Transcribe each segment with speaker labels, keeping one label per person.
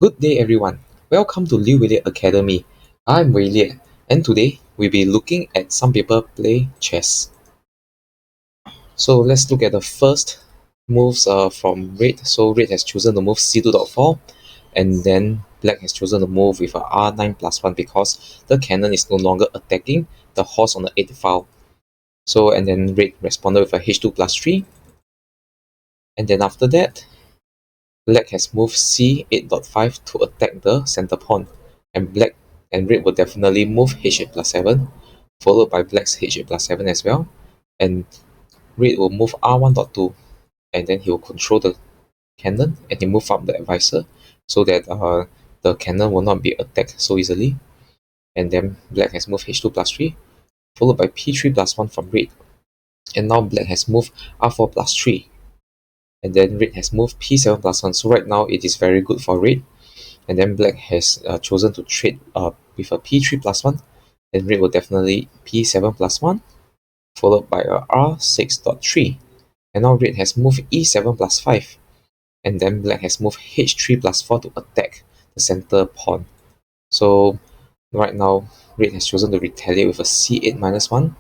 Speaker 1: Good day everyone. Welcome to Weilie Academy. I'm Weilie and today we'll be looking at some people play chess. So let's look at the first moves from red. So red has chosen the move c2.4 and then black has chosen the move with a r9 plus 1 because the cannon is no longer attacking the horse on the 8th file. So and then red responded with a h2 plus 3 and then after that black has moved c8.5 to attack the center pawn, and black and red will definitely move h8 plus 7, followed by black's h8 plus 7 as well, and red will move r1.2, and then he will control the cannon and he move up the advisor so that the cannon will not be attacked so easily. And then black has moved h2 plus 3, followed by p3 plus 1 from red, and now black has moved r4 plus 3, and then red has moved p7 plus 1. So right now it is very good for red, and then black has chosen to trade with a p3 plus 1, and red will definitely p7 plus 1, followed by a r6.3, and now red has moved e7 plus 5, and then black has moved h3 plus 4 to attack the center pawn. So right now red has chosen to retaliate with a c8 minus 1,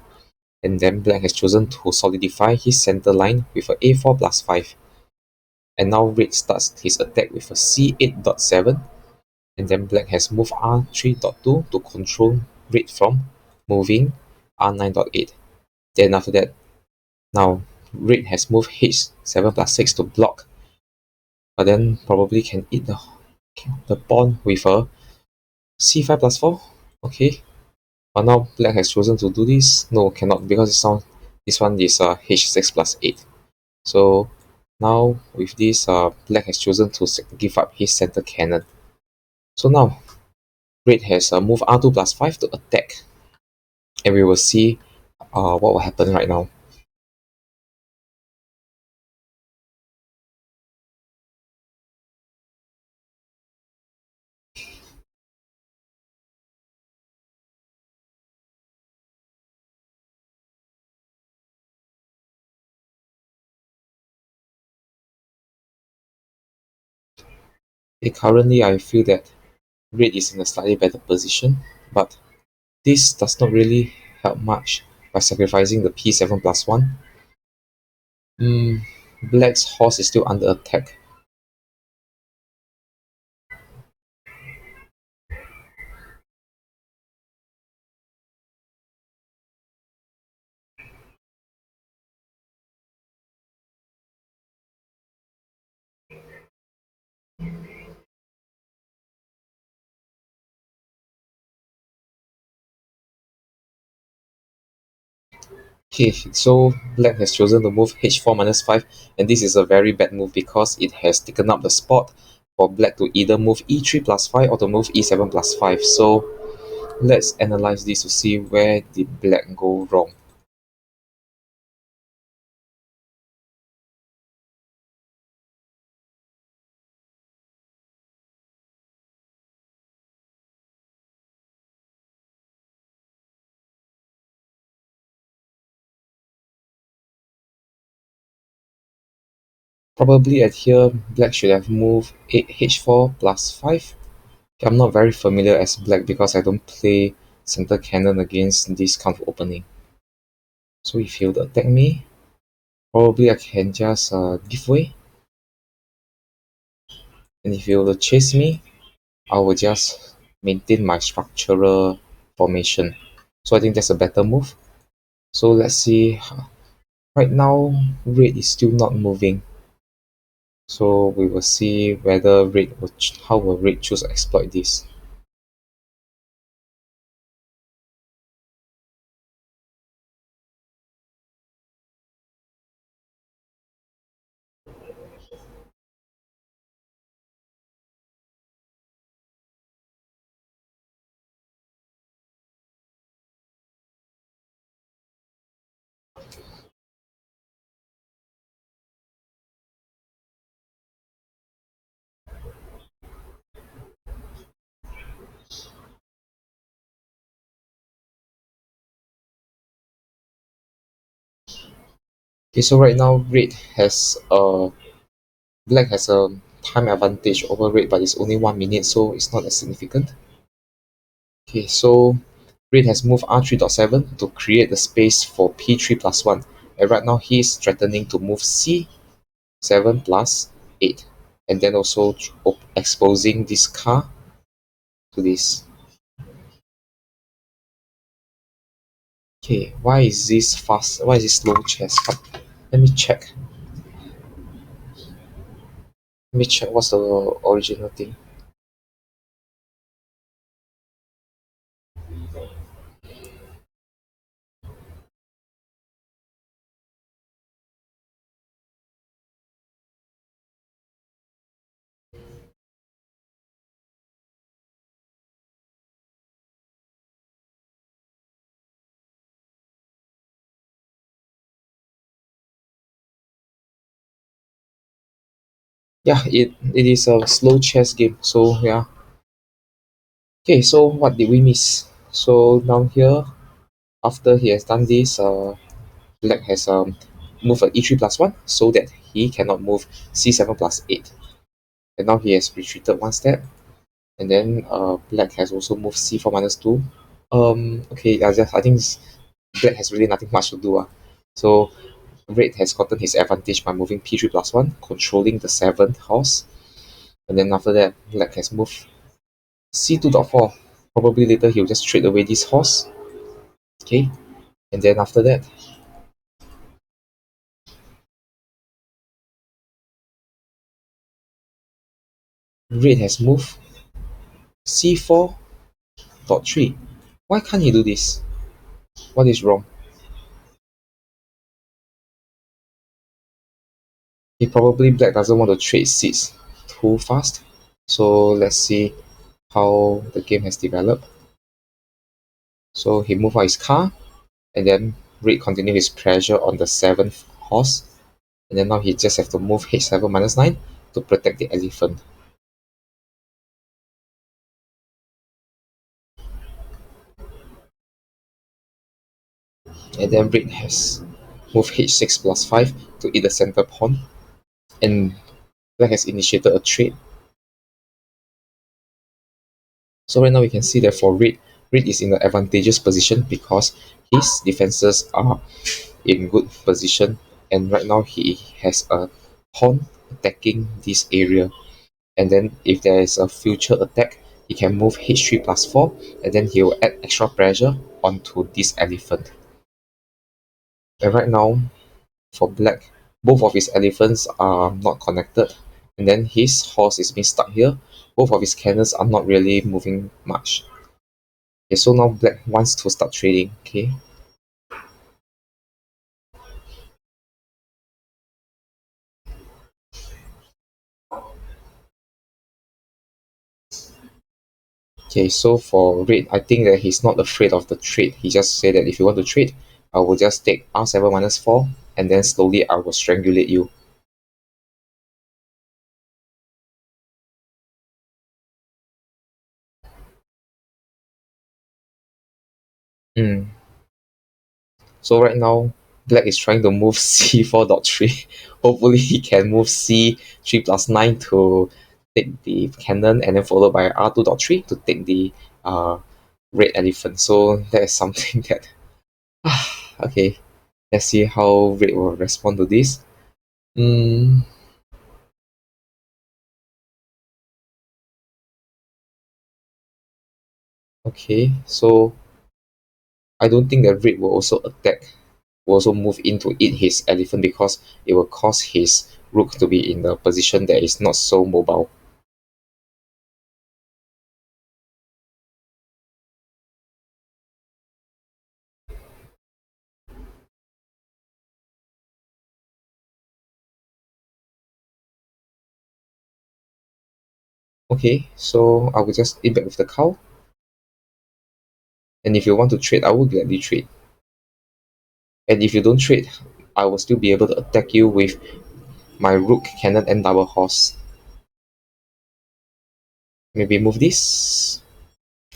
Speaker 1: and then black has chosen to solidify his center line with a a4 plus 5, and now red starts his attack with a c8.7, and then black has moved r3.2 to control red from moving r9.8. Then after that, now red has moved h7 plus 6 to block, but then probably can eat the pawn with a c5 plus 4. Okay, but now black has chosen to do this. No, cannot, because this one is h6 plus 8. So now with this, black has chosen to give up his center cannon. So now red has moved r2 plus 5 to attack, and we will see what will happen right now. Currently, I feel that red is in a slightly better position, but this does not really help much by sacrificing the p7 plus 1. Black's horse is still under attack. Okay, so black has chosen to move h4 minus 5, and this is a very bad move because it has taken up the spot for black to either move e3 plus 5 or to move e7 plus 5. So let's analyze this to see where did black go wrong. Probably at here, black should have moved h4 plus 5. I'm not very familiar as black because I don't play center cannon against this kind of opening. So if he would attack me, probably I can just give way. And if he would chase me, I will just maintain my structural formation. So I think that's a better move. So let's see. Right now, red is still not moving. So we will see whether red will how will red choose to exploit this. Okay, so right now red has black has a time advantage over red, but it's only 1 minute, so it's not as significant. Okay, so red has moved r3.7 to create the space for p3 plus 1. And right now he's threatening to move c7 plus 8. And then also exposing this car to this. Okay, why is this fast? Why is this slow chess? Let me check. Let me check what's the original thing. Yeah, it is a slow chess game. So yeah. Okay, so what did we miss? So down here, after he has done this, black has moved a e3 plus 1 so that he cannot move c7 plus 8. And now he has retreated one step. And then black has also moved c4 minus 2. Okay, I think black has really nothing much to do. So red has gotten his advantage by moving p3 plus 1, controlling the 7th horse. And then after that, black has moved c2.4. Probably later he'll just trade away this horse. Okay, and then after that, red has moved c4.3. Why can't he do this? What is wrong? He probably black doesn't want to trade seats too fast. So let's see how the game has developed. So he moved out his car, and then red continued his pressure on the 7th horse. And then now he just have to move h7 minus 9 to protect the elephant. And then red has moved h6 plus 5 to eat the center pawn. And black has initiated a trade. So right now we can see that for red is in an advantageous position because his defenses are in good position, and right now he has a pawn attacking this area. And then if there is a future attack, he can move h3 plus 4, and then he will add extra pressure onto this elephant. And right now, for black, both of his elephants are not connected, and then his horse is being stuck here. Both of his cannons are not really moving much. Okay, so now black wants to start trading. Okay, okay, so for red, I think that he's not afraid of the trade. He just said that if you want to trade, I will just take r7 minus 4, and then slowly I will strangulate you. Mm. So right now, black is trying to move c4.3. Hopefully he can move c3 plus 9 to take the cannon, and then followed by r2.3 to take the uh, red elephant. So that is something that... okay, let's see how red will respond to this. Mm, okay, so I don't think that red will also attack, will also move in to eat his elephant, because it will cause his rook to be in the position that is not so mobile. Okay, so I will just eat back with the cow. And if you want to trade, I will gladly trade. And if you don't trade, I will still be able to attack you with my rook, cannon, and double horse. Maybe move this.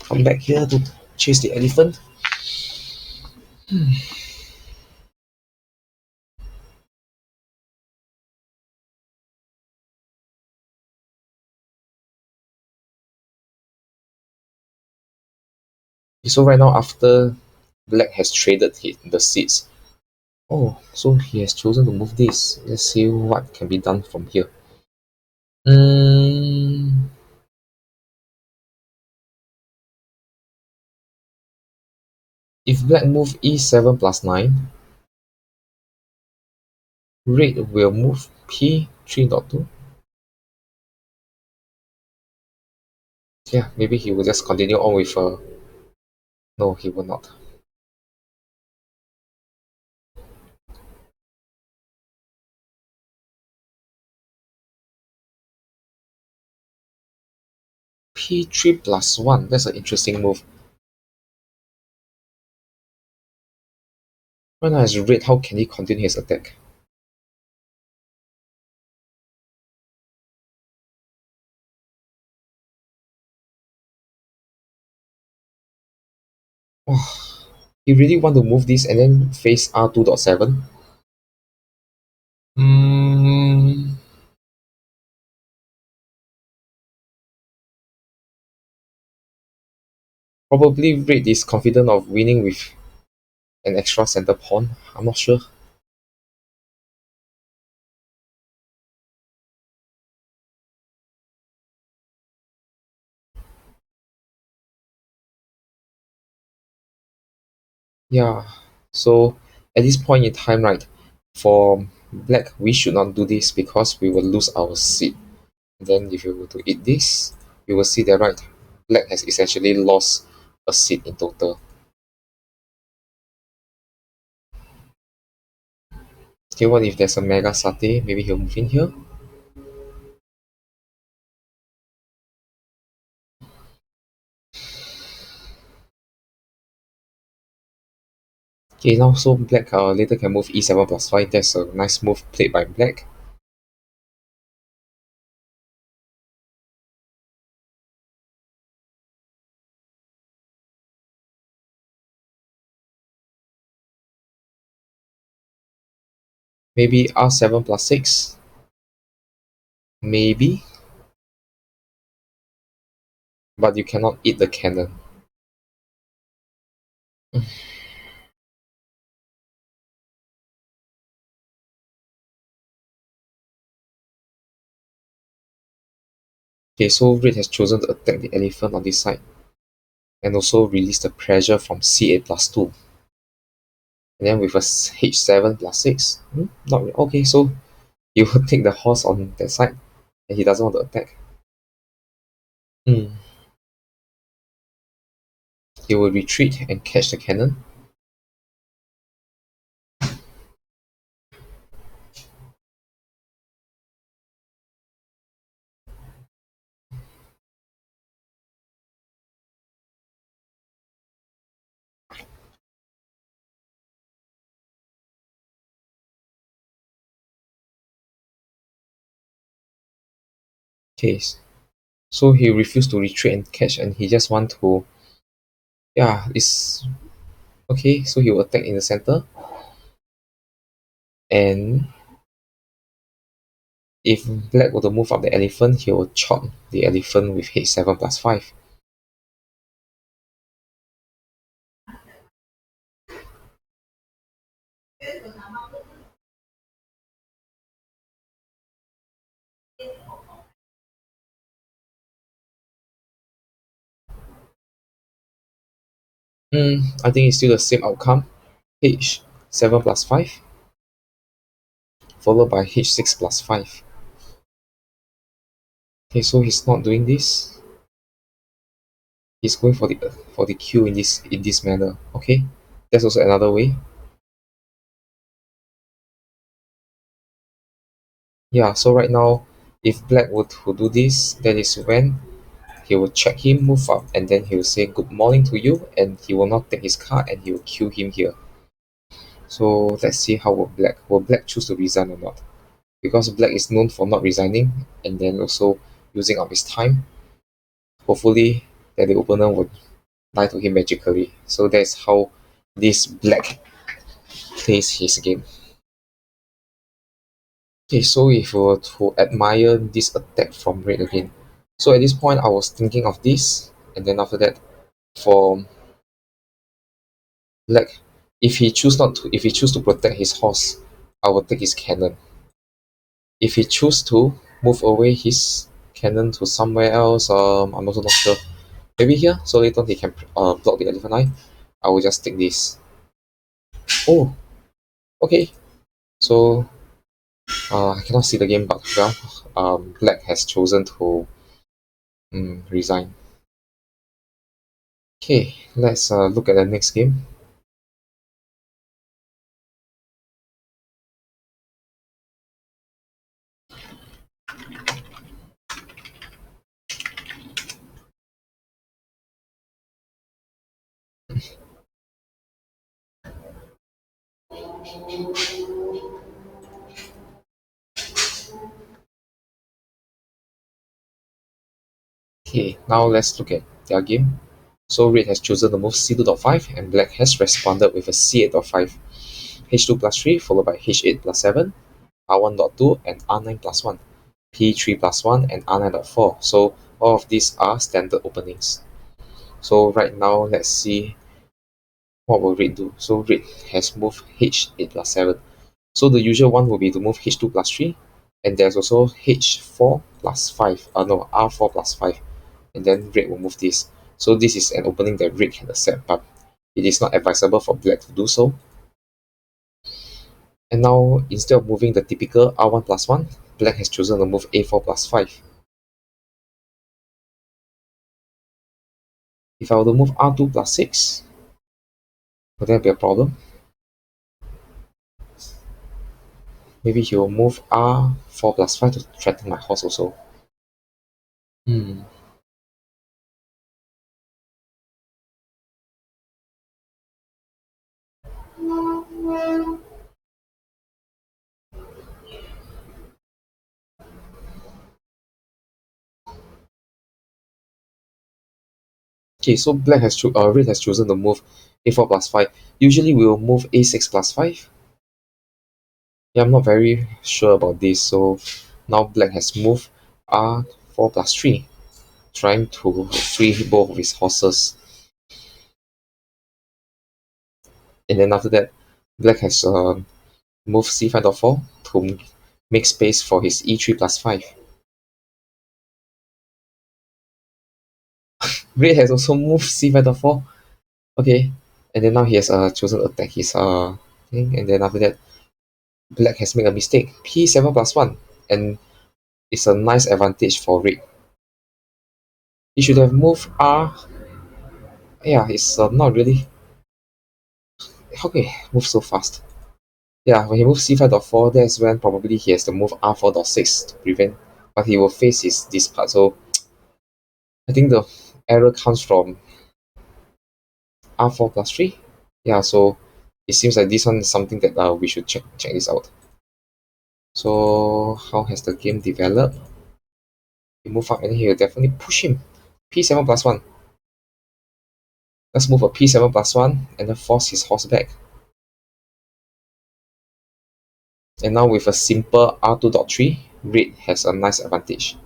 Speaker 1: Come back here to chase the elephant. So right now, after black has traded the seats, oh, so he has chosen to move this. Let's see what can be done from here. Mm, if black move e7 plus 9, red will move p3.2. Yeah, maybe he will just continue on with no, he will not. p3 plus 1, that's an interesting move. Right now as red, how can he continue his attack? Oh, he really want to move this and then face r2.7? Mm, probably red is confident of winning with an extra center pawn. I'm not sure. Yeah, so at this point in time, right, for black, we should not do this because we will lose our seat. Then if you were to eat this, you will see that, right, black has essentially lost a seat in total. Okay, what if there's a mega satay? Maybe he'll move in here. Okay, now so black later can move e7 plus 5. That's a nice move played by black. Maybe r7 plus 6. Maybe, but you cannot eat the cannon. Okay, so red has chosen to attack the elephant on this side and also release the pressure from c8 plus 2. And then with a h7 plus 6. Not okay, so he will take the horse on that side and he doesn't want to attack. Hmm. He will retreat and catch the cannon. Okay, so he refused to retreat and catch and he just want to, yeah, it's okay, so he will attack in the center. And if black were to move up the elephant, he will chop the elephant with h7 plus 5. I think it's still the same outcome. h7 plus 5 followed by h6 plus 5. Okay, so he's not doing this. He's going for the Q in this manner. Okay, that's also another way. Yeah, so right now, if black were to do this, that is when he will check him, move up, and then he will say good morning to you, and he will not take his card and he will kill him here. So let's see how will black choose to resign or not. Because black is known for not resigning and then also using up his time. Hopefully that the opponent would die to him magically. So that's how this black plays his game. Okay, so if we were to admire this attack from red again. So at this point I was thinking of this, and then after that for Black, if he choose to protect his horse, I will take his cannon. If he choose to move away his cannon to somewhere else, I'm also not sure. Maybe here, so later on he can block the elephant eye. I will just take this. Oh, okay. So I cannot see the game, but well, Black has chosen to resign. Okay, let's look at the next game. Okay, now let's look at their game. So red has chosen the move c2.5 and black has responded with a c8.5, h2 plus 3 followed by h8 plus 7, r1.2 and r9 plus 1, p3 plus 1 and r9.4. So all of these are standard openings. So right now let's see what will red do. So red has moved h8 plus 7. So the usual one will be to move h2 plus 3 and there's also h4 plus 5, no, r4 plus 5, and then red will move this. So this is an opening that red can accept, but it is not advisable for black to do so. And now, instead of moving the typical r1 plus 1, black has chosen to move a4 plus 5. If I were to move r2 plus 6, would that be a problem? Maybe he will move r4 plus 5 to threaten my horse also. Hmm. Okay, so red has chosen to move a4 plus 5. Usually we will move a6 plus 5. Yeah, I'm not very sure about this. So now black has moved r4 plus 3, trying to free both of his horses. And then after that, black has moved c5.4 to make space for his e3 plus 5. Red has also moved c5.4. Okay, and then now he has chosen to attack his thing. And then after that, black has made a mistake. p7 plus 1. And it's a nice advantage for red. He should have moved r. Yeah, it's not really. How can he move so fast? Yeah, when he moves c5.4, that's when probably he has to move r4.6 to prevent, but he will face this part. So I think the error comes from r4 plus 3. Yeah, so it seems like this one is something that we should check this out. So how has the game developed? He move up and he will definitely push him. p7 plus 1. Let's move a p7 plus 1 and then force his horse back. And now with a simple r2.3, red has a nice advantage.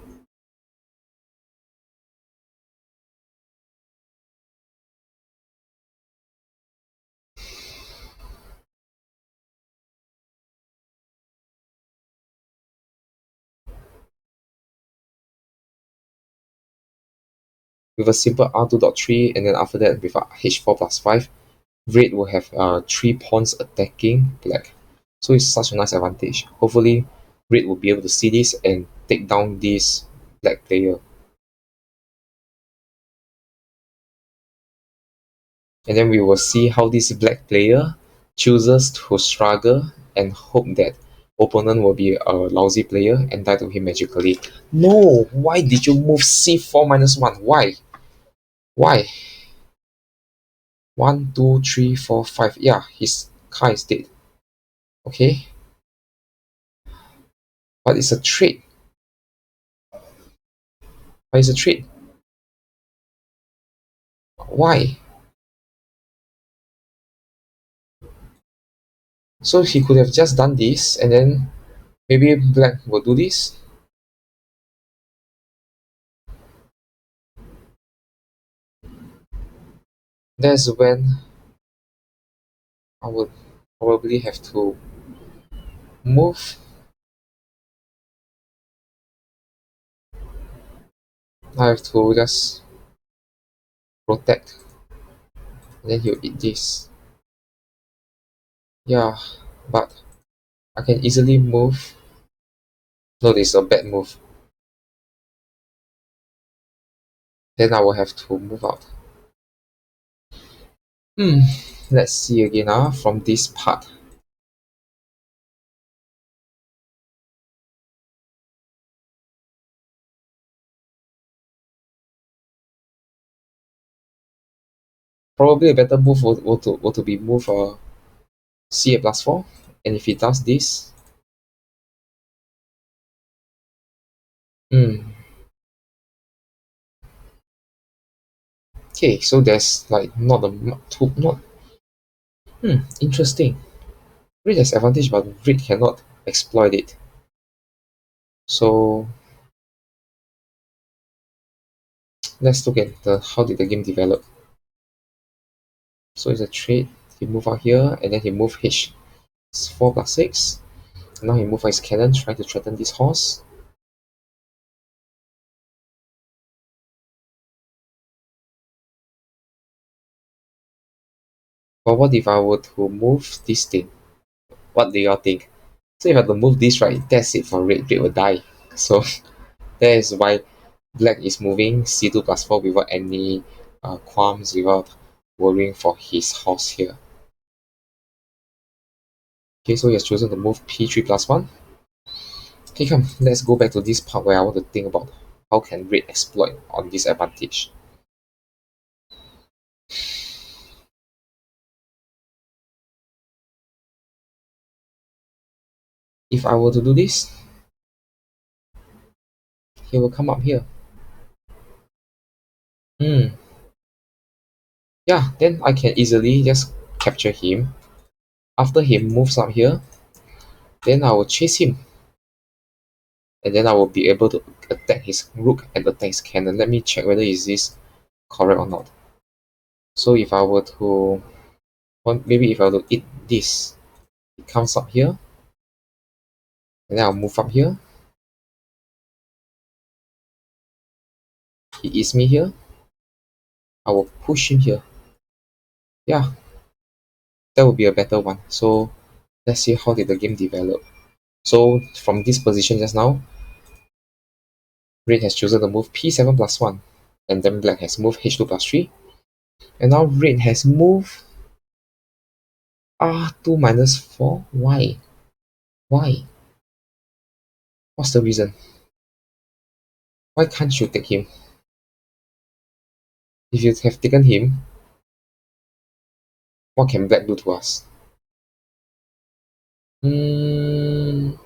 Speaker 1: With a simple r2.3 and then after that with a h4 plus 5, red will have 3 pawns attacking black. So it's such a nice advantage. Hopefully, red will be able to see this and take down this black player. And then we will see how this black player chooses to struggle and hope that opponent will be a lousy player and die to him magically. No! Why did you move c4 minus 1? Why? Why? 1, 2, 3, 4, 5. Yeah, his car is dead. Okay? But it's a trade. But it's a trade. Why? So he could have just done this and then maybe black will do this. That's when I would probably have to move. I have to just protect, and then he'll eat this. Yeah, but I can easily move. No, this is a bad move. Then I will have to move out. Hmm, let's see again from this part. Probably a better move would to be move c8 plus 4. And if he does this, hmm, okay, so there's like not a too not interesting. Reed has advantage, but Reed cannot exploit it. So let's look at the how did the game develop. So it's a trade. He move out here, and then he move H. It's 4 plus 6. Now he move his cannon, trying to threaten this horse. But what if I were to move this thing? What do y'all think? So if I have to move this right, that's it for red. Red will die. So that is why black is moving c2 plus 4 without any qualms, without worrying for his horse here. Okay, so he has chosen to move p3 plus 1. Okay, come, let's go back to this part where I want to think about how can red exploit on this advantage. If I were to do this, he will come up here. Hmm. Yeah, then I can easily just capture him. After he moves up here, then I will chase him. And then I will be able to attack his rook and attack his cannon. Let me check whether is this correct or not. So if I were to, well, maybe if I were to eat this, it comes up here, and then I'll move up here. He eats me here. I will push him here. Yeah, that would be a better one. So let's see how did the game develop. So from this position just now, red has chosen to move p7 plus 1, and then black has moved h2 plus 3, and now red has moved r2 minus 4. Why? Why? What's the reason? Why can't you take him? If you have taken him, what can black do to us? Mm,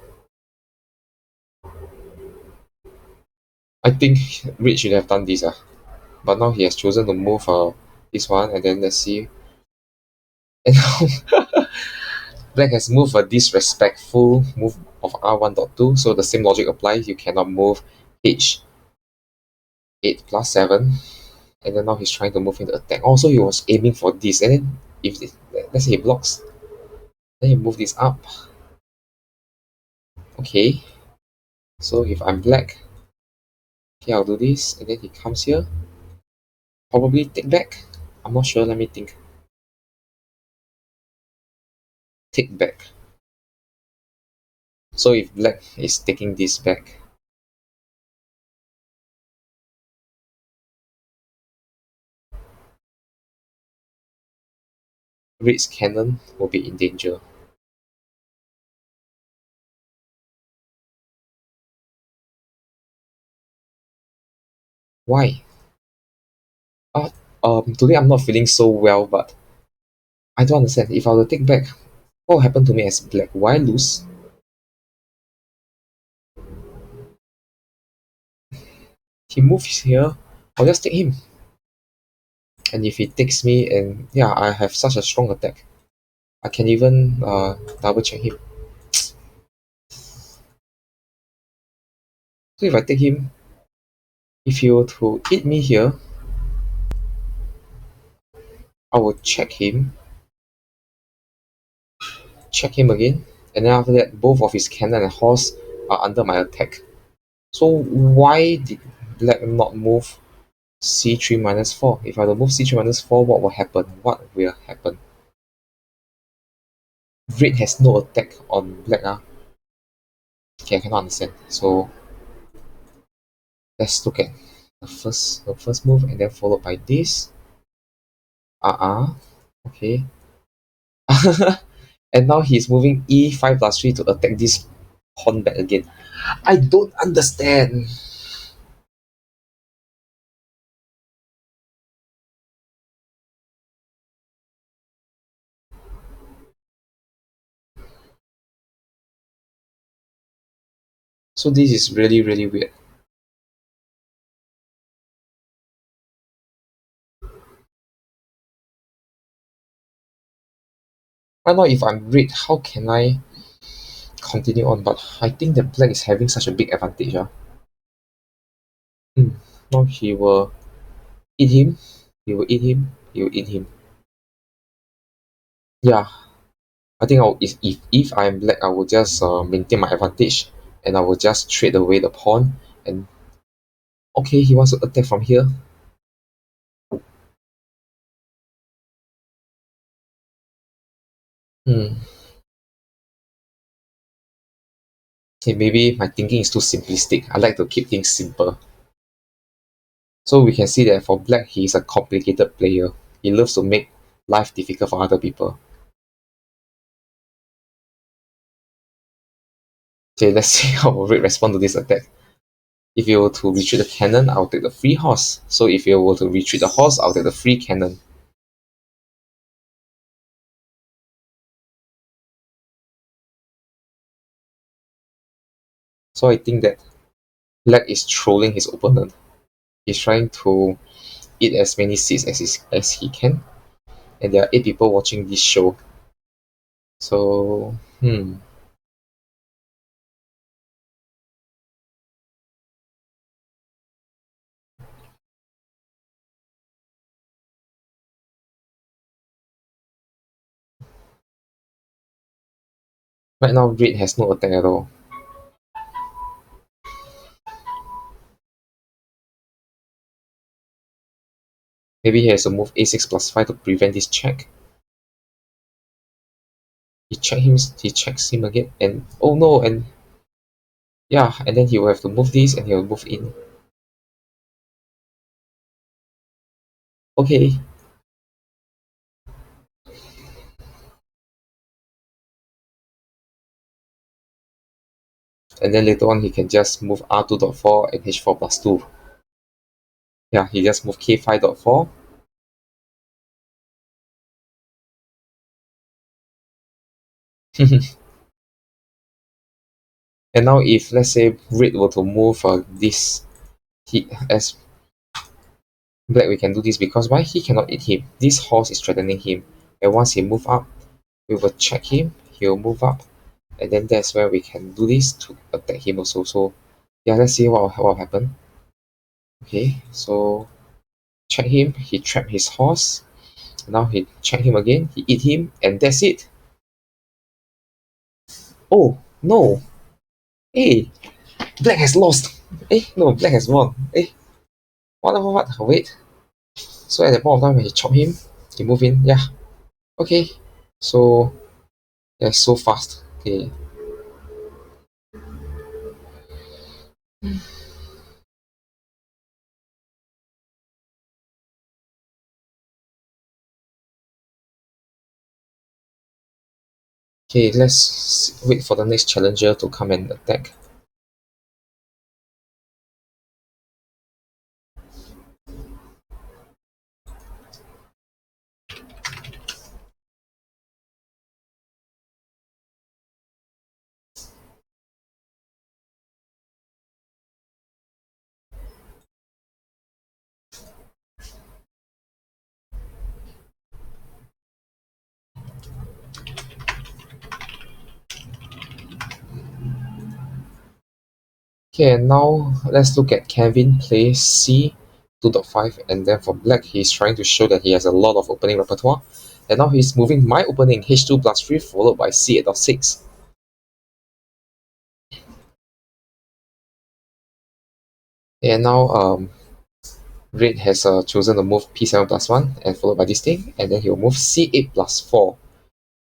Speaker 1: I think red should have done this. But now he has chosen to move this one, and then let's see. And now black has moved a disrespectful move of r1.2, so the same logic applies. You cannot move h8 plus 7, and then now he's trying to move into attack. Also, he was aiming for this, and then if this, let's say he blocks, then he move this up. Okay, so if I'm black, okay, I'll do this, and then he comes here. Probably take back. I'm not sure. Let me think. Take back. So if black is taking this back, red's cannon will be in danger. Why? Uh, Today I'm not feeling so well, but I don't understand. If I were to take back, what will happen to me as black? Will I lose? He moves here, I'll just take him. And if he takes me, and yeah, I have such a strong attack, I can even double check him. So if I take him, if he were to hit me here, I will check him. check him again, and then after that, both of his cannon and horse are under my attack. So why did black not move c3 minus 4? If I were to move c3 minus 4, what will happen? What will happen? Red has no attack on black. Okay, I cannot understand. So let's look at the first move, and then followed by this. Okay. And now he's moving e5 plus 3 to attack this pawn back again. I don't understand. So this is really, really weird. Right now, if I'm red, how can I continue on? But I think that black is having such a big advantage. Now he will eat him. He will eat him. He will eat him. Yeah, I think if I'm black, I will just maintain my advantage, and I will just trade away the pawn. And okay, he wants to attack from here. Hmm. Okay, maybe my thinking is too simplistic. I like to keep things simple. So we can see that for black, he is a complicated player. He loves to make life difficult for other people. Okay, let's see how red respond to this attack. If you were to retreat the cannon, I'll take the free horse. So if you were to retreat the horse, I'll take the free cannon. So I think that black is trolling his opponent. He's trying to eat as many seeds as he can. And there are 8 people watching this show. So, right now red has no attack at all. Maybe he has to move a6 plus 5 to prevent this check. He checks him again, and oh no, and yeah, and then he will have to move this, and he will move in. Okay. And then later on he can just move r2.4 and h4 plus 2. Yeah, he just moved k5.4. And now if let's say red were to move this, he as black we can do this because why he cannot eat him? This horse is threatening him, and once he move up, we will check him. He will move up, and then that's where we can do this to attack him also. So yeah, let's see what will happen. Okay, so check him. He trapped his horse. Now he check him again. He eat him, and that's it. Oh no! Hey, black has lost. No, black has won. What? Wait. So at that point of time when he chop him, he move in. Yeah. Okay. So yeah, so fast. Okay. Okay, let's wait for the next challenger to come and attack. Okay, and now let's look at Kevin play C 2.5, and then for black, he's trying to show that he has a lot of opening repertoire. And now he's moving my opening h2 plus 3 followed by c8.6. And now red has chosen to move p7 plus 1 and followed by this thing, and then he'll move c8 plus 4.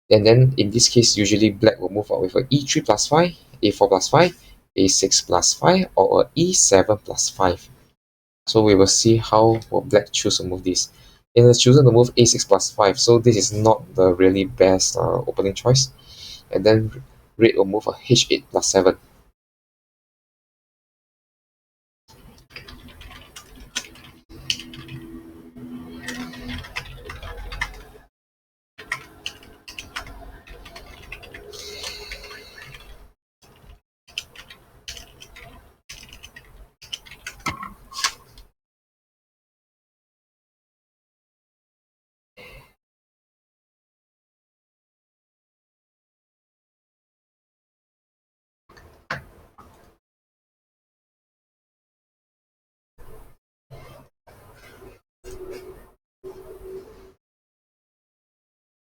Speaker 1: And then in this case, usually black will move out with a e3 plus 5, a4 plus 5, a6 plus 5, or a e7 plus 5. So we will see how will black choose to move this. It has chosen to move a6 plus 5, so this is not the really best opening choice. And then red will move a h8 plus 7.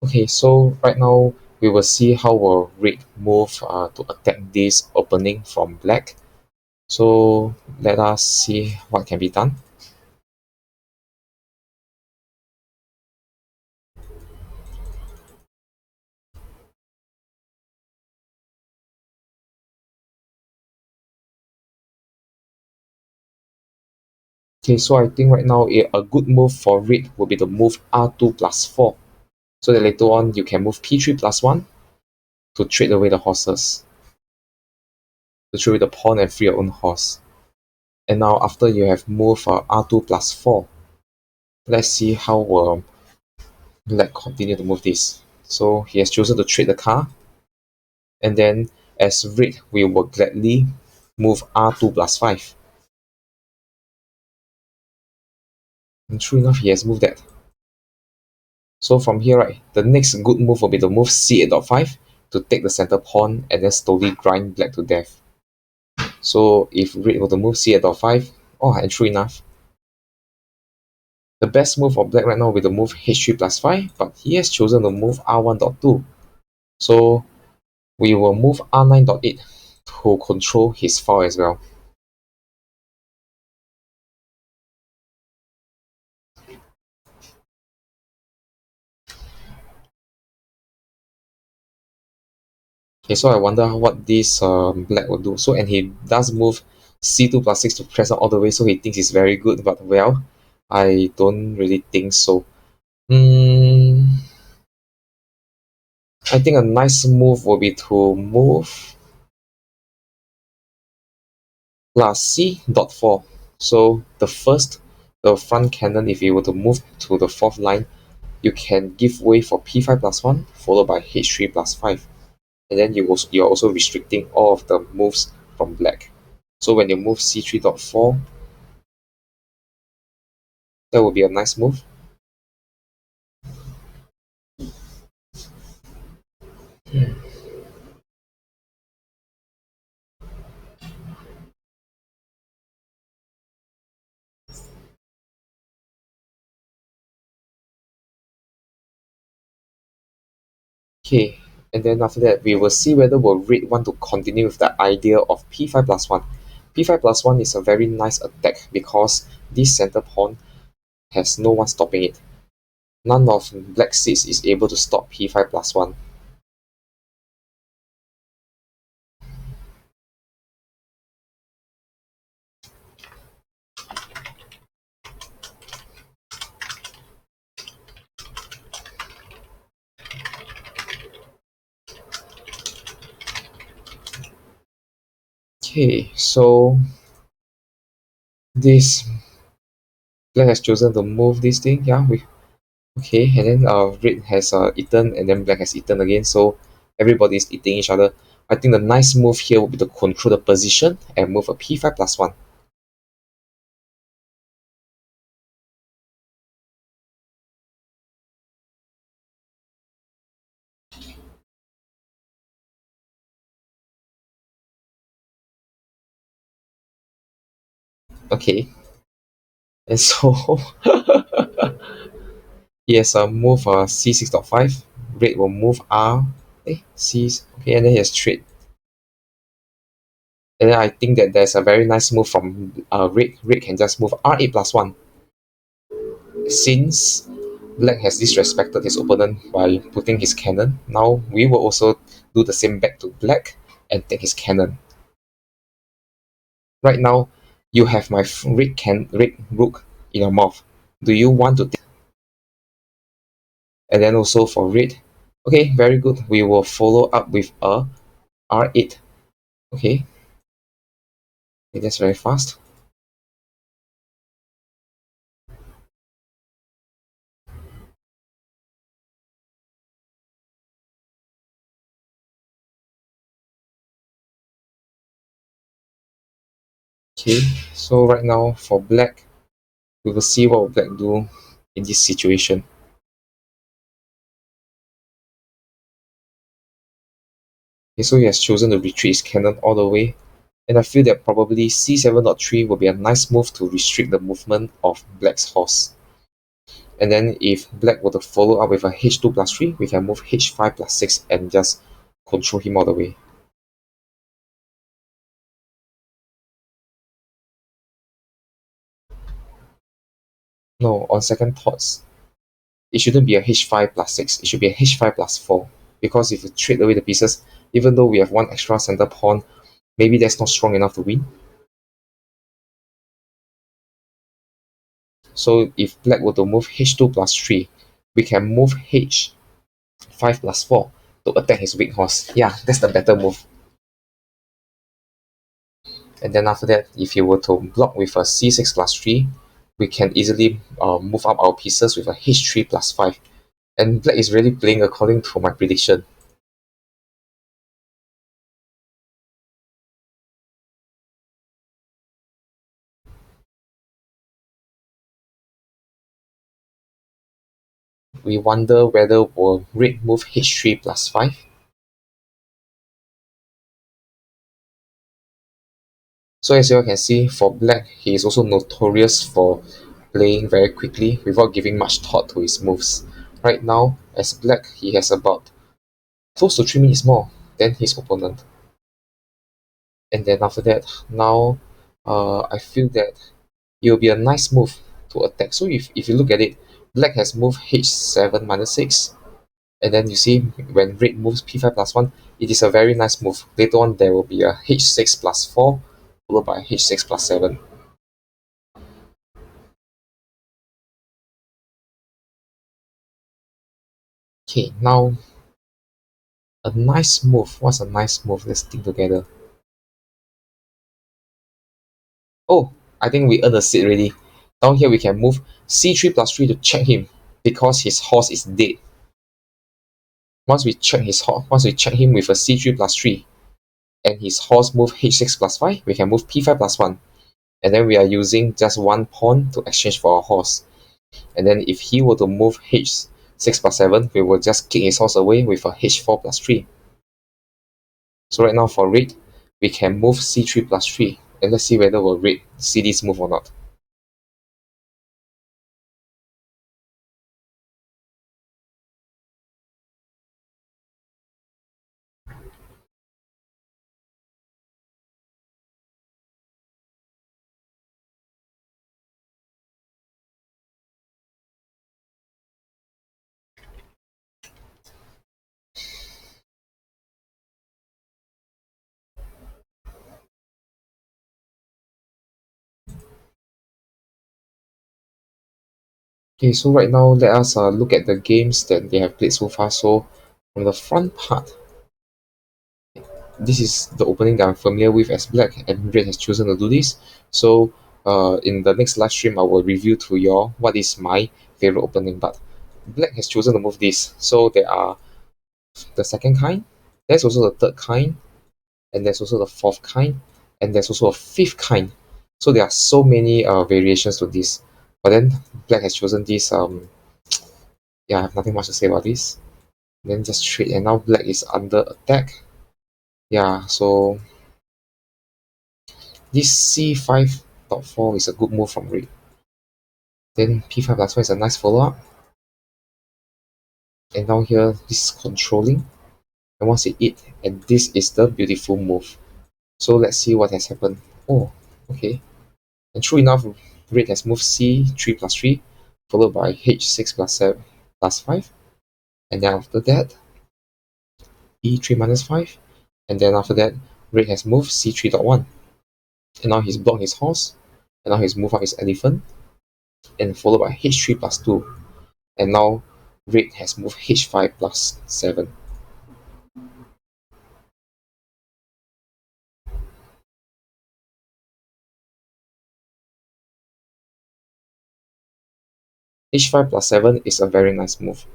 Speaker 1: Okay, so right now we will see how will red move to attack this opening from black. So let us see what can be done. Okay, so I think right now a good move for red will be the move r2 plus 4. So that later on you can move p3 plus 1 to trade away the horses. To trade away the pawn and free your own horse. And now after you have moved r2 plus 4, let's see how black continue to move this. So he has chosen to trade the car. And then as red, we will gladly move r2 plus 5. And true enough, he has moved that. So from here, right, the next good move will be to move c8.5 to take the center pawn and then slowly grind black to death. So if red were to move c8.5, oh, and true enough, the best move for black right now will be to move h3 plus 5, but he has chosen to move r1.2. So we will move r9.8 to control his file as well. Okay, so I wonder what this black will do. So, and he does move c2 plus 6 to press out all the way, so he thinks it's very good, but well, I don't really think so. I think a nice move will be to move plus c dot 4. So the front cannon, if you were to move to the fourth line, you can give way for p5 plus 1, followed by h3 plus 5. And then you're also restricting all of the moves from black. So when you move c3.4, that would be a nice move. Okay, and then after that, we will see whether will red want to continue with the idea of p5 plus 1. p5 plus 1 is a very nice attack because this center pawn has no one stopping it. None of black seeds is able to stop p5 plus 1. Okay, so this black has chosen to move this thing. Yeah, we okay, and then red has eaten, and then black has eaten again. So everybody is eating each other. I think the nice move here would be to control the position and move a p5 plus 1. Okay, and so He has a move c6.5. Red will move c. Okay, and then he has trade. And then I think that there's a very nice move from red. Red can just move r8 plus 1. Since black has disrespected his opponent by putting his cannon, now we will also do the same back to black and take his cannon. Right now, you have my red rook in your mouth. Do you want to take? And then also for red, okay, very good. We will follow up with a r8. Okay, that's very fast. Okay, so right now for black, we will see what will black do in this situation. Okay, so he has chosen to retreat his cannon all the way, and I feel that probably c7.3 will be a nice move to restrict the movement of black's horse. And then if black were to follow up with a h2 plus 3, we can move h5 plus 6 and just control him all the way. No, on second thoughts, it shouldn't be a h5 plus 6, it should be a h5 plus 4. Because if you trade away the pieces, even though we have one extra center pawn, maybe that's not strong enough to win. So if black were to move h2 plus 3, we can move h5 plus 4 to attack his weak horse. Yeah, that's the better move. And then after that, if you were to block with a c6 plus 3, we can easily move up our pieces with a h3 plus 5. And black is really playing according to my prediction. We wonder whether will red move h3 plus 5. So as you all can see, for black, he is also notorious for playing very quickly without giving much thought to his moves. Right now, as black, he has about close to 3 minutes more than his opponent. And then after that, now I feel that it will be a nice move to attack. So if you look at it, black has moved h7 minus 6. And then you see when red moves p5 plus 1, it is a very nice move. Later on, there will be a h6 plus 4, followed by h6 plus 7. Okay, now a nice move. What's a nice move? Let's think together. Oh, I think we earned a seat already. Down here, we can move c3 plus 3 to check him because his horse is dead. Once we check him with a c3 plus 3, and his horse move h6 plus 5, we can move p5 plus 1. And then we are using just one pawn to exchange for our horse. And then if he were to move h6 plus 7, we will just kick his horse away with a h4 plus 3. So right now for red, we can move c3 plus 3. And let's see whether will red see this move or not. Okay, so right now let us look at the games that they have played so far. So from the front part, this is the opening that I'm familiar with as black, and red has chosen to do this. So in the next live stream, I will review to you all what is my favorite opening. But black has chosen to move this. So there are the second kind, there's also the third kind, and there's also the fourth kind, and there's also a fifth kind. So there are so many variations to this. But then black has chosen this. Yeah, I have nothing much to say about this. Then just trade, and now black is under attack. Yeah, so this c5.4 is a good move from red. Then p5 plus 1 is a nice follow-up. and now here this is controlling, and once it eat, and this is the beautiful move. So let's see what has happened. Oh, okay. And true enough, red has moved c3 plus 3, followed by h6 plus 7 plus 5, and then after that e3 minus 5, and then after that red has moved c3 dot 1, and now he's blocked his horse, and now he's moved up his elephant, and followed by h3 plus 2, and now red has moved h5 plus 7. h5 plus 7 is a very nice move.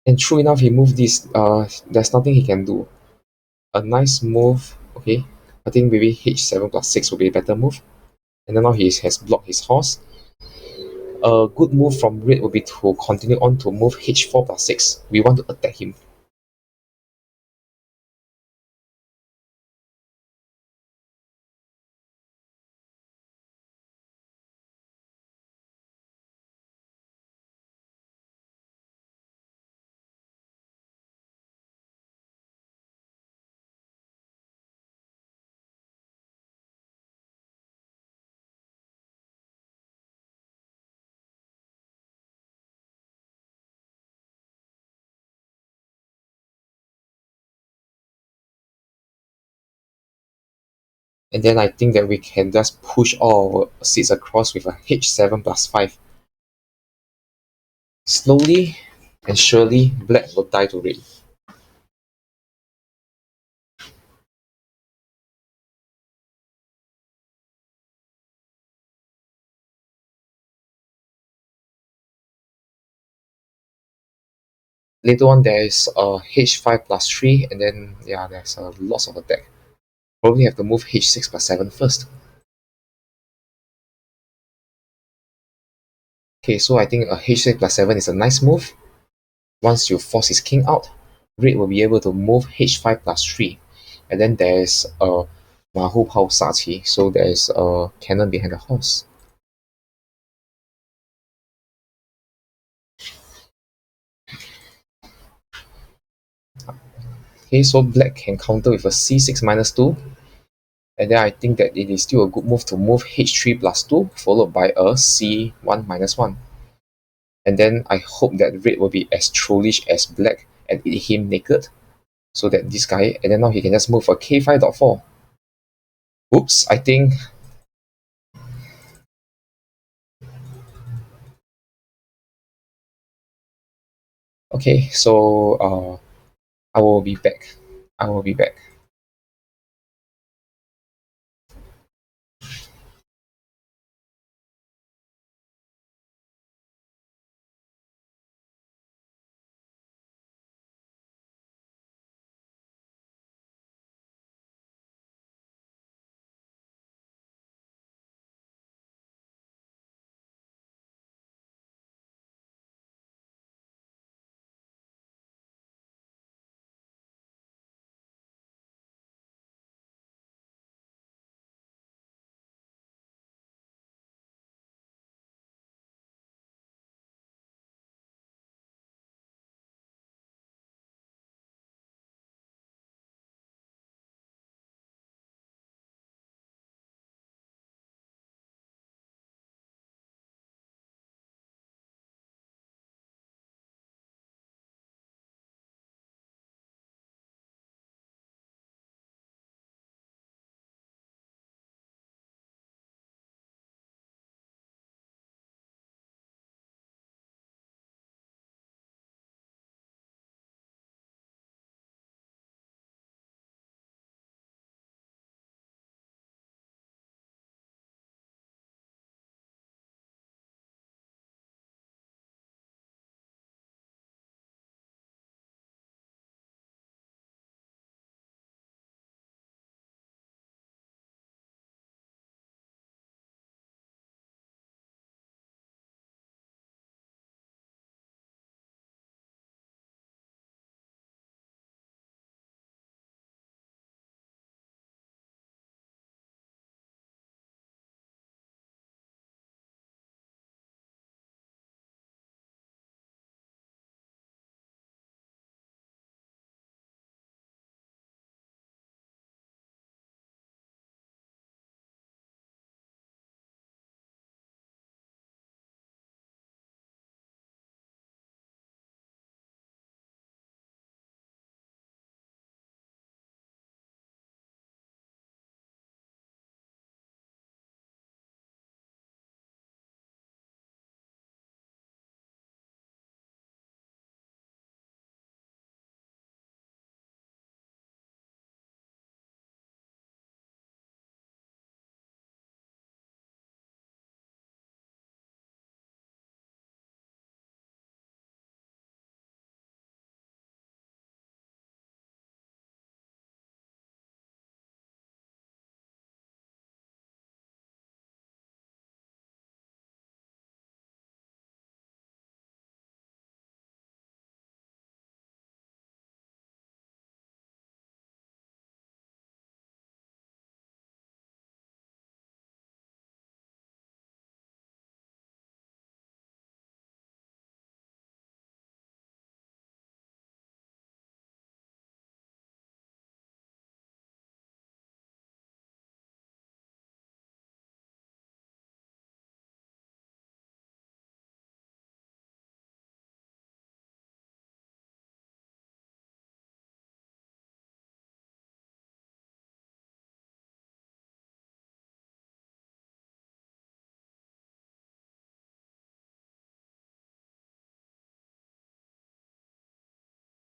Speaker 1: And true enough, he moved this. There's nothing he can do. A nice move. Okay, I think maybe h7 plus 6 will be a better move. And then now he has blocked his horse. A good move from red will be to continue on to move h4 plus 6. We want to attack him. And then I think that we can just push all our seeds across with a h7 plus 5. Slowly and surely, black will die to red. Later on, there is a h5 plus 3, and then, yeah, there's lots of attack. Probably have to move h6 plus 7 first. Okay, so I think a h6 plus 7 is a nice move. Once you force his king out, red will be able to move h5 plus 3. And then there's a Mahu Pao Sachi, so there's a cannon behind the horse. Okay, so black can counter with a c6 minus 2. And then I think that it is still a good move to move h3 plus 2, followed by a c1 minus 1. And then I hope that red will be as trollish as black and eat him naked. So that this guy, and then now he can just move a k5 dot 4. Oops, I think. Okay, so I will be back. I will be back.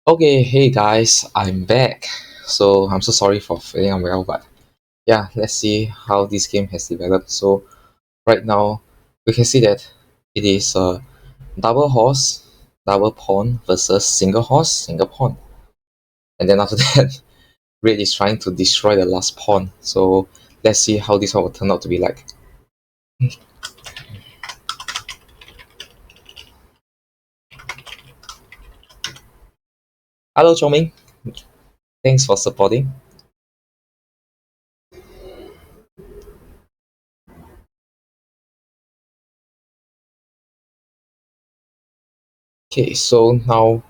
Speaker 1: Okay, hey guys, I'm back. So I'm so sorry for feeling unwell, but yeah, let's see how this game has developed. So right now, we can see that it is a double horse, double pawn versus single horse, single pawn. And then after that, Red is trying to destroy the last pawn. So let's see how this one will turn out to be like. Hello, Chongming. Thanks for supporting. Okay, so now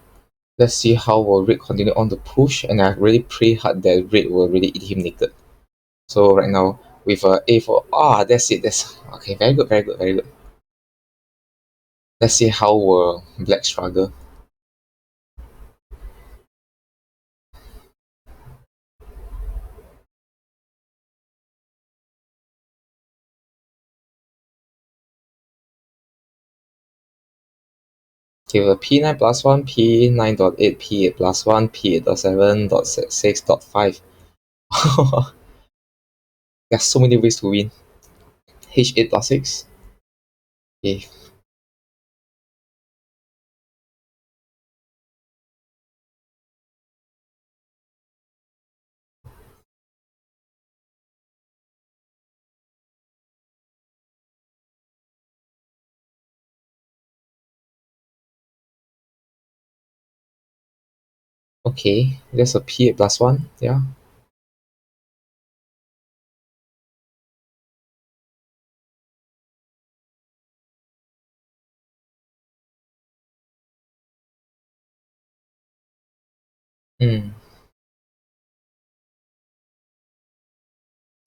Speaker 1: let's see how will Red continue on to push, and I really pray hard that Red will really eat him naked. So right now with A4, that's it. That's okay. Very good, very good, very good. Let's see how will Black struggle. Okay, with a P9 plus one, P9.8, P8 plus one, P8.7.6.5. There's so many ways to win. H8 plus six. Okay, okay. There's a P8 plus one. Yeah. Mm.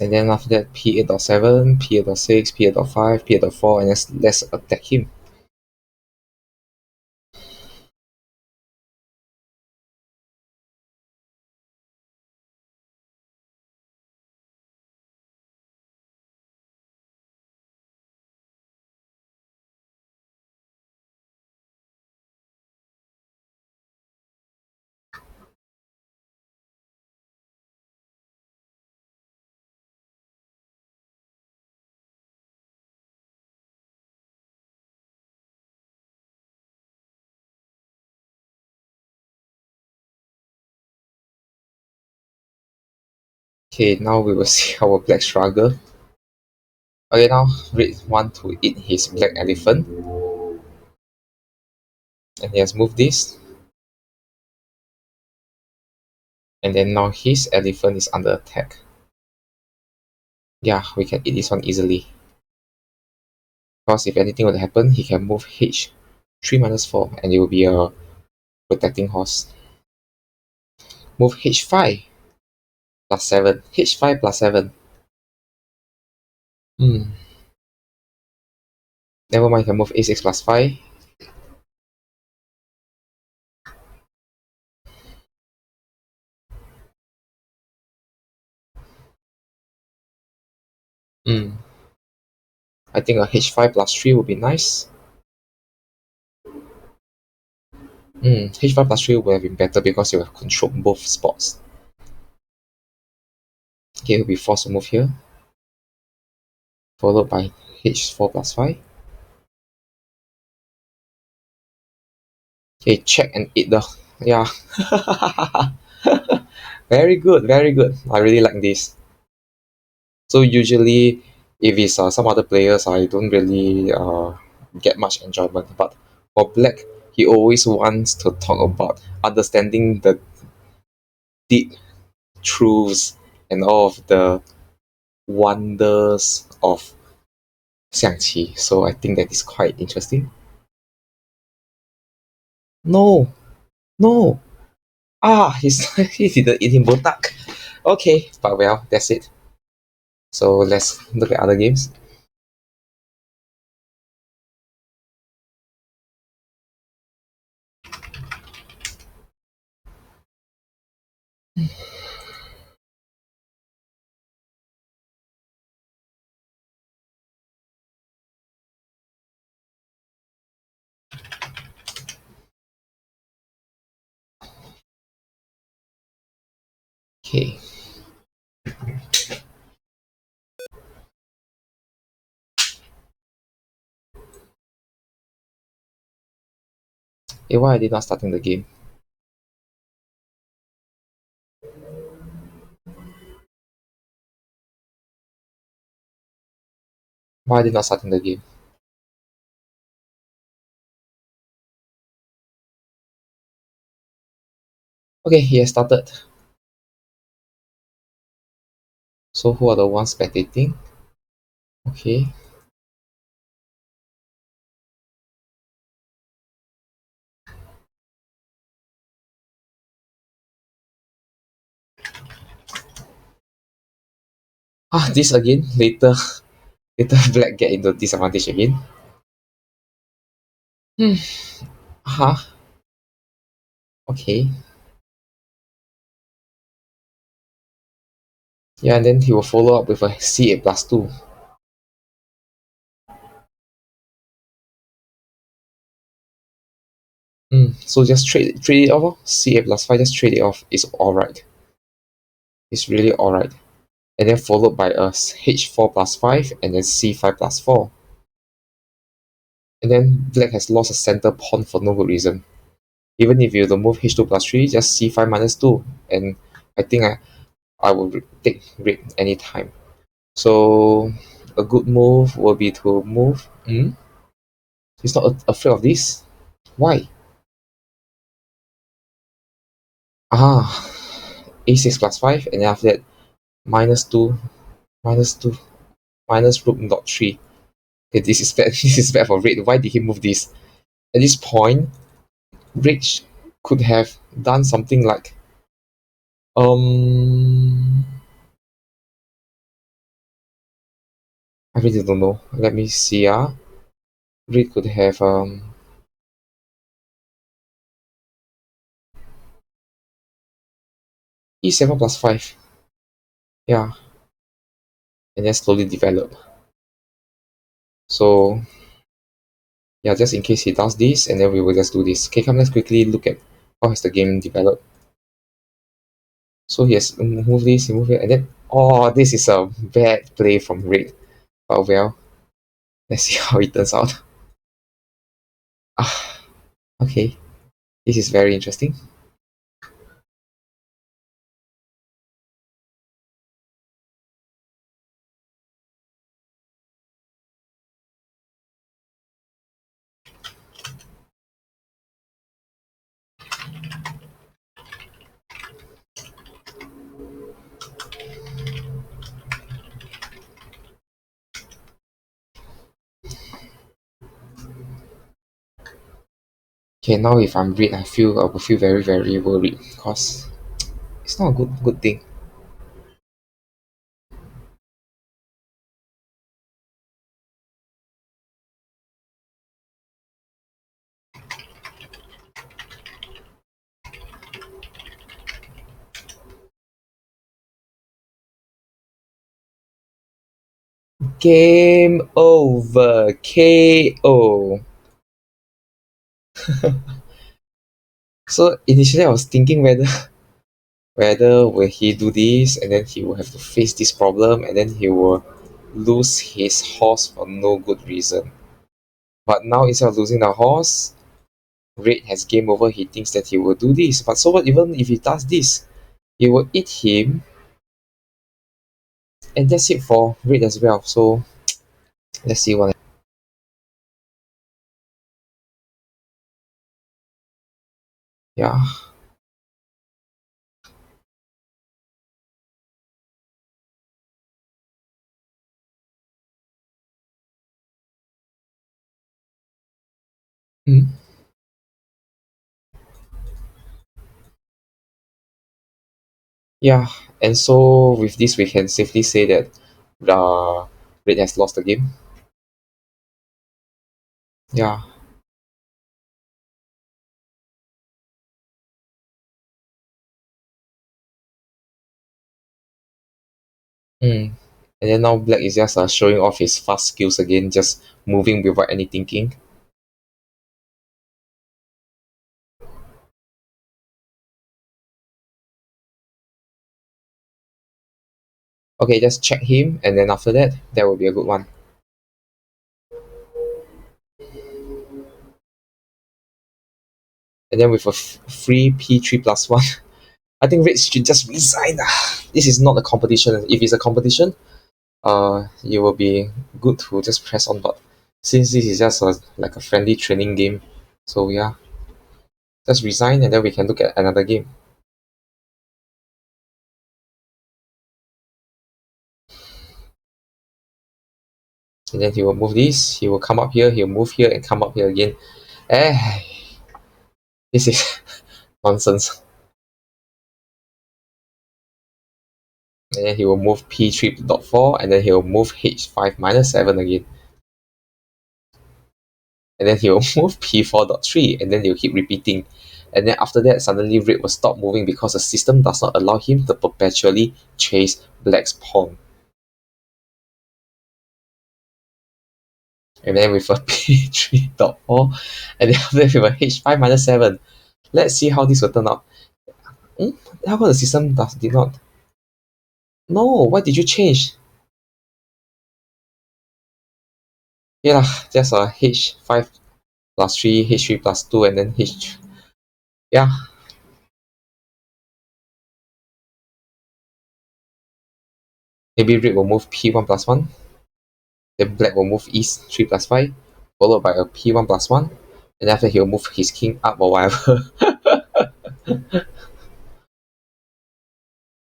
Speaker 1: And then after that, P8.7, P8.6, P8.5, P8.4, and let's attack him. Okay, now we will see our Black struggle. Okay, now Red want to eat his black elephant, and he has moved this, and then now his elephant is under attack. Yeah, we can eat this one easily. Because if anything would happen, he can move H 3 minus 4, and it will be a protecting horse. Move H5 plus 7. H5 plus 7. Hmm. Never mind, can move A6 plus 5. Hmm. I think a H5 plus 3 would be nice. H5 plus 3 would have been better because you have controlled both spots. Okay, he'll be forced to move here, followed by H4 plus 5. Okay, check and eat the. Yeah. Very good, very good. I really like this. So usually, if it's some other players, I don't really get much enjoyment. But for Black, he always wants to talk about understanding the deep truths and all of the wonders of Xiangqi. So I think that is quite interesting. No, no. He's he didn't eat him botak. Okay, but well, that's it. So let's look at other games. Okay. Why are they not starting the game? Why are they not starting the game? Okay, he has started. So who are the ones spectating? Okay. This again. Later black get into disadvantage again. Hmm. Huh. Okay. Yeah, and then he will follow up with a C8 plus 2. So just trade it off. C8 plus 5, just trade it off. It's alright. It's really alright. And then followed by a H4 plus 5 and then C5 plus 4. And then black has lost a center pawn for no good reason. Even if you remove H2 plus 3, just C5 minus 2. And I think I will take red anytime. So a good move will be to move. He's not afraid of this. Why? Ah, a6 plus 5, and then after that, minus 2, minus 2, minus rook dot 3. Okay, this is bad. This is bad for red. Why did he move this? At this point, red could have done something like um I really don't know. Let me see. Red could have e7 plus 5. Yeah, and then slowly develop. So yeah, just in case he does this, and then we will just do this. Okay, come, let's quickly look at how has the game developed. So he has moved this, he moved it, and then this is a bad play from red. But well, let's see how it turns out. Ah, okay, this is very interesting. Okay, now if I'm red, I will feel very very worried because it's not a good thing. Game over. KO. So initially I was thinking whether will he do this and then he will have to face this problem and then he will lose his horse for no good reason. But now instead of losing the horse, Red has game over. He thinks that he will do this. But so what even if he does this? It will eat him and that's it for Red as well. So let's see what. Yeah. Mm. Yeah. And so with this we can safely say that Red has lost the game. Yeah. Mm. And then now Black is just showing off his fast skills again, just moving without any thinking. Okay, just check him, and then after that, that will be a good one. And then with a free p3+1, I think Red should just resign. This is not a competition. If it's a competition, it will be good to just press on. But since this is just like a friendly training game, so yeah, just resign, and then we can look at another game. And then he will move this. He will come up here. He'll move here and come up here again. Eh, this is nonsense. And then he will move p3.4, and then he will move h5-7 again. And then he will move p4.3, and then he'll keep repeating. And then after that, suddenly red will stop moving because the system does not allow him to perpetually chase black's pawn. And then with a p3.4, and then after that with a h5-7. Let's see how this will turn out. How come the system did not? No, why did you change? Yeah, just a h5+3, h3+2, and then h. Yeah. Maybe red will move p1+1. Then black will move east 3+5, followed by a p1+1. And after he'll move his king up or whatever.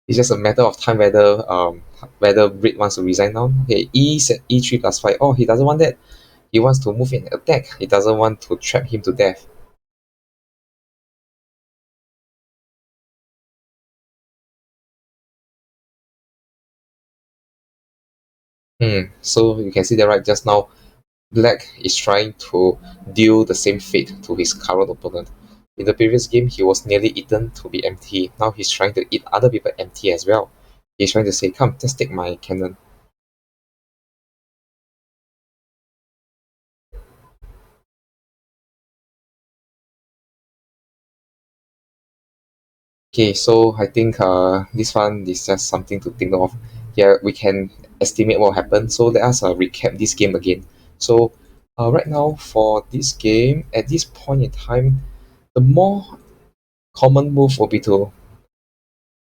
Speaker 1: It's just a matter of time whether red wants to resign now. Okay, e3+5. Oh, he doesn't want that. He wants to move in attack. He doesn't want to trap him to death. So you can see that right just now, black is trying to deal the same fate to his current opponent. In the previous game, he was nearly eaten to be empty. Now he's trying to eat other people empty as well. He's trying to say, come, just take my cannon. Okay, so I think this one is just something to think of. Yeah, we can estimate what happened. So let us recap this game again. So right now for this game, at this point in time, the more common move will be to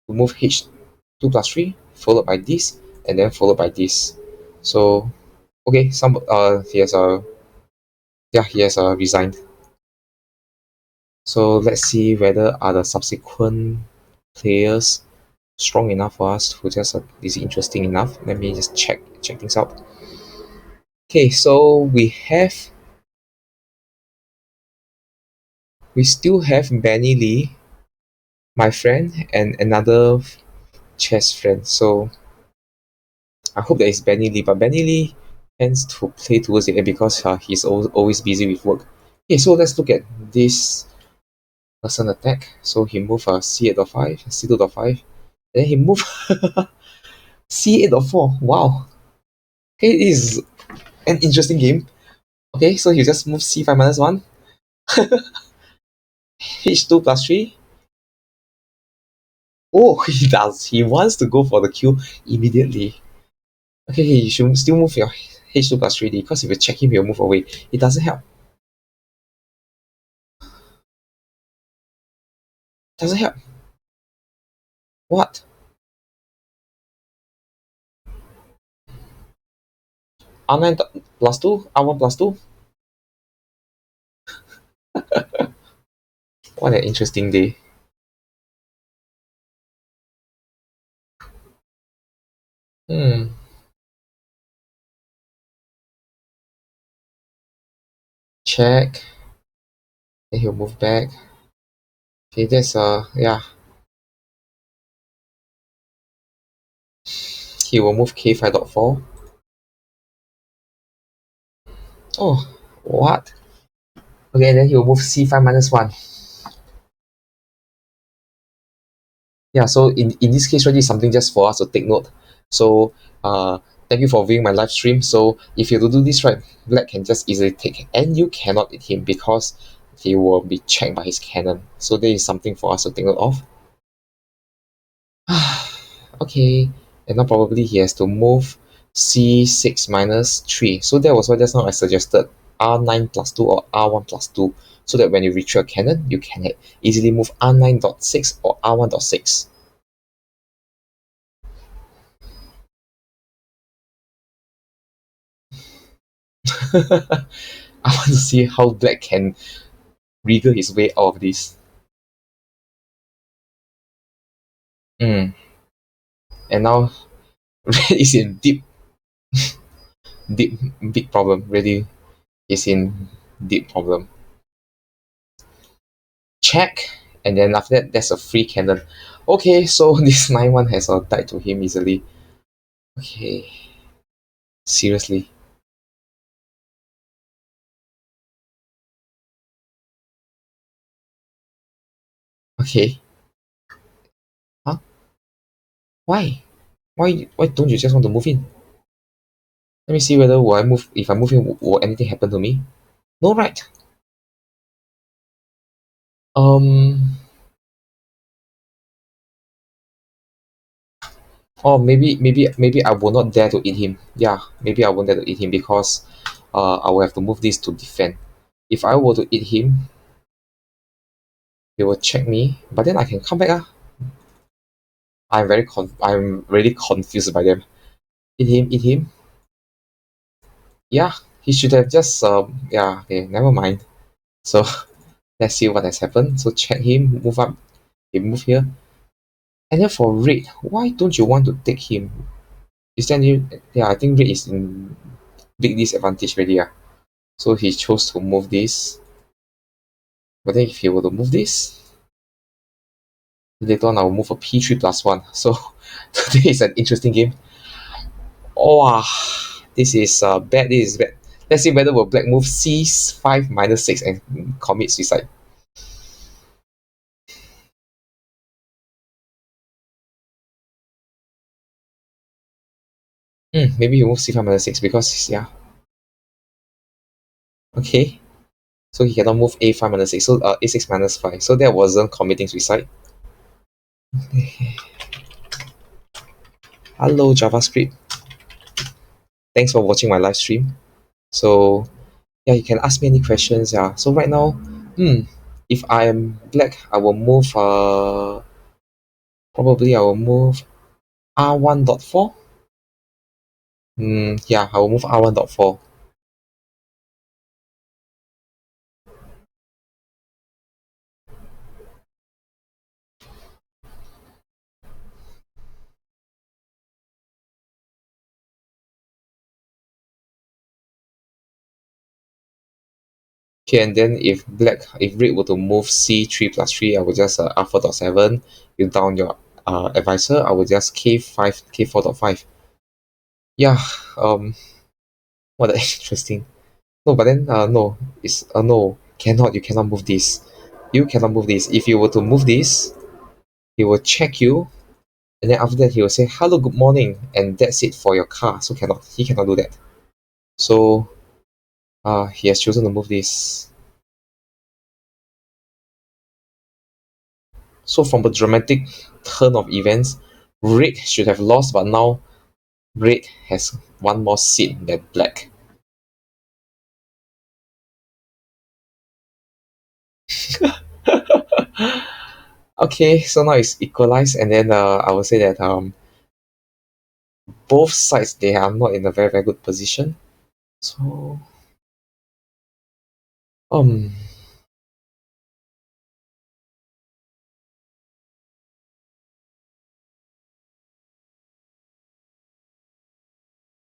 Speaker 1: move h2+3, followed by this, and then followed by this. So okay, he has resigned. So let's see whether are the subsequent players strong enough for us to just is interesting enough. Let me just check things out. Okay, so we still have Benny Lee, my friend, and another chess friend. So I hope that is Benny Lee, but Benny Lee tends to play towards the end because he's always busy with work. Okay, so let's look at this person attack. So he moved c8.5, c2.5, then he moved c8.4. Wow. Okay, this is an interesting game. Okay, so he just moved c5-1, h2+3. Oh, he does. He wants to go for the Q immediately. Okay, you should still move your h2+3d because if you check him, he'll move away. It doesn't help. Doesn't help. What? R9+2? R1+2? What an interesting day. Hmm. Check. Then he'll move back. Okay, that's yeah. He will move k5.4. Oh, what? Okay, then he will move c5-1. Yeah, so in this case, really something just for us to take note. So thank you for viewing my live stream. So if you do this right, black can just easily take, and you cannot hit him because he will be checked by his cannon. So there is something for us to take note of. Okay, And now probably he has to move c6 minus 3. So that was why just now I suggested r9 plus 2 or r1 plus 2, so that when you retrieve a cannon, you can easily move r9.6 or r1.6. I want to see how black can wriggle his way out of this. Mm. And now red is in deep, big problem. Really is in deep problem. Check, and then after that, there's a free cannon. Okay, so this 9-1 has died to him easily. Okay, seriously. Okay, huh? Why? Why don't you just want to move in? Let me see whether will I move. If I move in, will anything happen to me? No, right? Um. Or maybe I will not dare to eat him. Yeah, maybe I won't dare to eat him because I will have to move this to defend. If I were to eat him, they will check me, but then I can come back. I'm really confused by them. Eat him. Yeah, he should have just yeah, okay, never mind. So let's see what has happened. So check him, move up, he move here. And then for red, why don't you want to take him? Is there any, yeah, I think red is in big disadvantage already. Yeah. So he chose to move this. But then if he were to move this, later on I'll move a p3 plus 1. So today is an interesting game. Oh, this is bad. This is bad. Let's see whether will black move c5 minus 6 and commit suicide. Maybe he moves c5 minus 6 because, yeah. Okay. So he cannot move a5 minus 6. So a6 minus 5. So that wasn't committing suicide. Hello, JavaScript. Thanks for watching my live stream. So yeah, you can ask me any questions. Yeah. So right now, if I am black, I will move probably I will move r1.4. Yeah, I will move r1.4. Okay, and then if red were to move c3 plus 3, I will just r4.7. You down your advisor, I will just k5, k4.5. Yeah, what a interesting. No, but then no, it's no, cannot, you cannot move this. You cannot move this. If you were to move this, he will check you, and then after that he will say hello, good morning, and that's it for your car. So he cannot do that. So he has chosen to move this. So from a dramatic turn of events, red should have lost, but now red has one more seat than black. Okay, so now it's equalized, and then I would say that both sides, they are not in a very good position. So um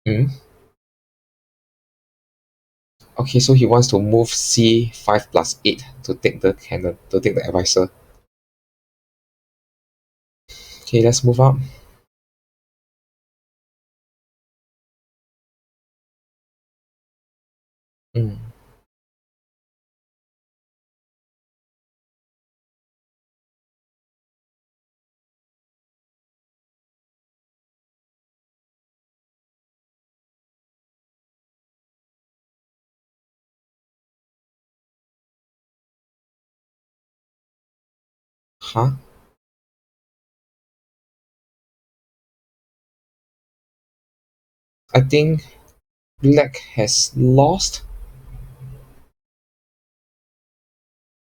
Speaker 1: mm, okay, so he wants to move c5 plus 8 to take the cannon, to take the advisor. Okay, let's move up. Mm. Huh? I think black has lost.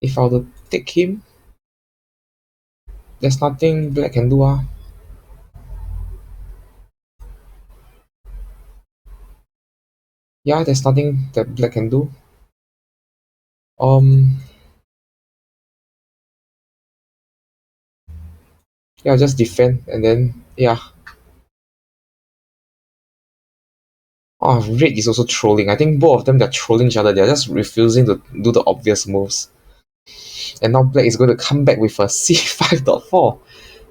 Speaker 1: If I were to take him, there's nothing black can do. Yeah, there's nothing that black can do. Um, yeah, just defend and then yeah. Oh, red is also trolling. I think both of them they're trolling each other. They're just refusing to do the obvious moves. And now black is going to come back with a c5.4.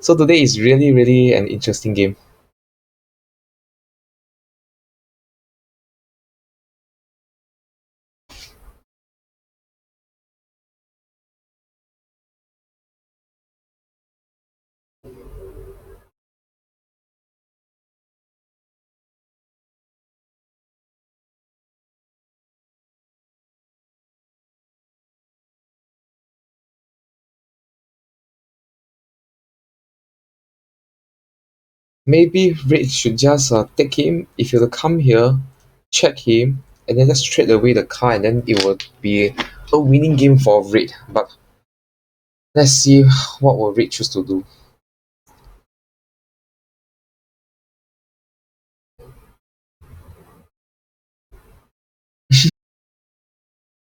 Speaker 1: So today is really, really an interesting game. Maybe red should just take him. If you were to come here, check him, and then just trade away the car, and then it would be a winning game for red. But let's see what will red choose to do.